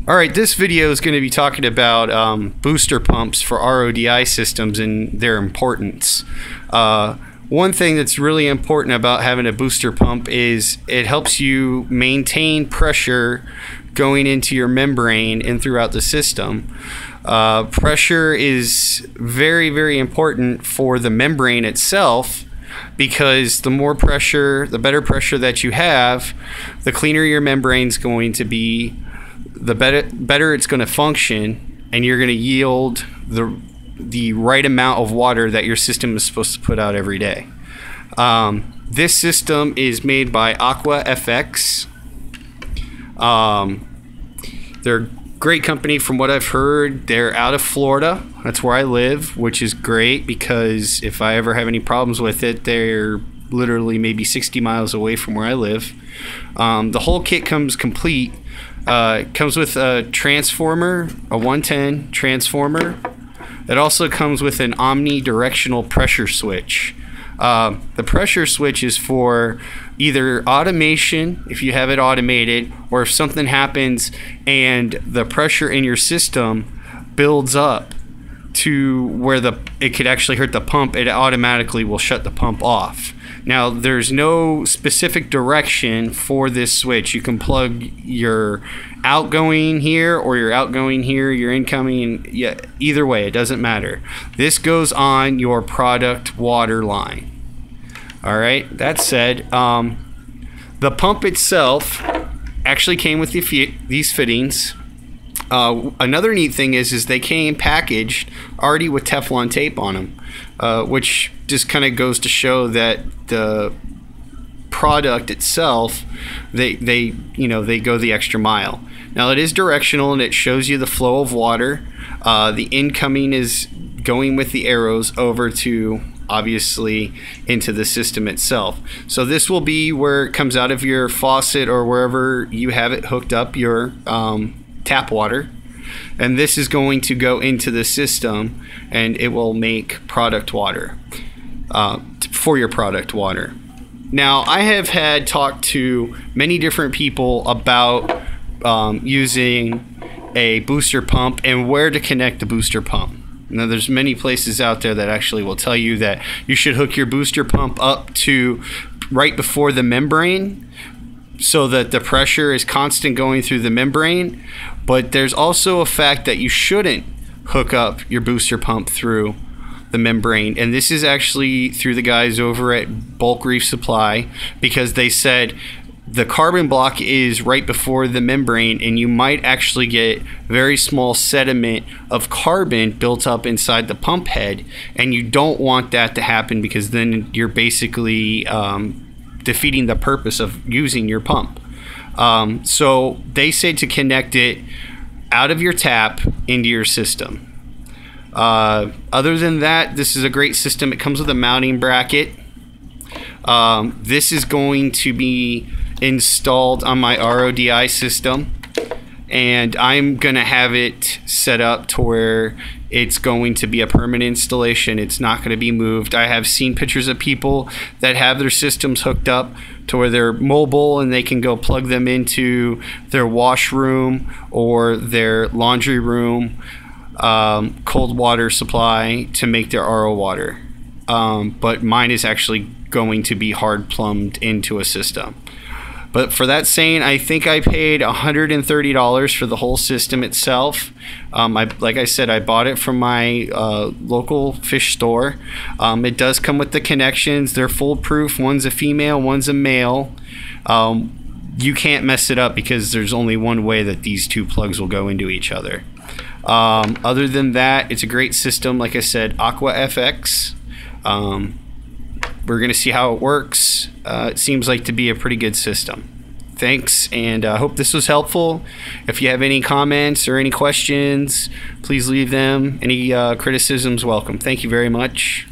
Alright, this video is going to be talking about booster pumps for RODI systems and their importance. One thing that's really important about having a booster pump is it helps you maintain pressure going into your membrane and throughout the system. Pressure is very, very important for the membrane itself, because the more pressure, the better pressure that you have, the cleaner your membrane's going to be, the better it's going to function, and you're going to yield the right amount of water that your system is supposed to put out every day. This system is made by AquaFx. They're a great company from what I've heard. They're out of Florida. That's where I live, which is great because if I ever have any problems with it, they're literally maybe 60 miles away from where I live. The whole kit comes complete. It comes with a transformer, a 110 transformer. It also comes with an omnidirectional pressure switch. The pressure switch is for either automation, if you have it automated, or if something happens and the pressure in your system builds up to where it could actually hurt the pump, it automatically will shut the pump off. Now, there's no specific direction for this switch. You can plug your outgoing here or your outgoing here, your incoming, yeah, either way, it doesn't matter. This goes on your product water line. All right, that said, the pump itself actually came with these fittings. Another neat thing is they came packaged already with Teflon tape on them, which just kind of goes to show that the product itself, they go the extra mile. Now, it is directional and it shows you the flow of water. The incoming is going with the arrows over to, obviously, into the system itself. So this will be where it comes out of your faucet or wherever you have it hooked up, your tap water, and this is going to go into the system and it will make product water for your product water. Now, I have had talked to many different people about using a booster pump and where to connect the booster pump. Now, there's many places out there that actually will tell you that you should hook your booster pump up to right before the membrane so that the pressure is constant going through the membrane. But there's also a fact that you shouldn't hook up your booster pump through the membrane, and this is actually through the guys over at Bulk Reef Supply, because they said the carbon block is right before the membrane and you might actually get very small sediment of carbon built up inside the pump head, and you don't want that to happen because then you're basically defeating the purpose of using your pump. So they say to connect it out of your tap into your system. Other than that, this is a great system. It comes with a mounting bracket. This is going to be installed on my RODI system, and I'm gonna have it set up to where it's going to be a permanent installation. It's not going to be moved. I have seen pictures of people that have their systems hooked up to where they're mobile and they can go plug them into their washroom or their laundry room cold water supply to make their RO water. But mine is actually going to be hard plumbed into a system. But for that saying, I think I paid $130 for the whole system itself. Like I said, I bought it from my local fish store. It does come with the connections. They're foolproof. One's a female, one's a male. You can't mess it up because there's only one way that these two plugs will go into each other. Other than that, it's a great system. Like I said, AquaFx. We're going to see how it works. It seems like to be a pretty good system. Thanks, and I hope this was helpful. If you have any comments or any questions, please leave them. Any criticisms, welcome. Thank you very much.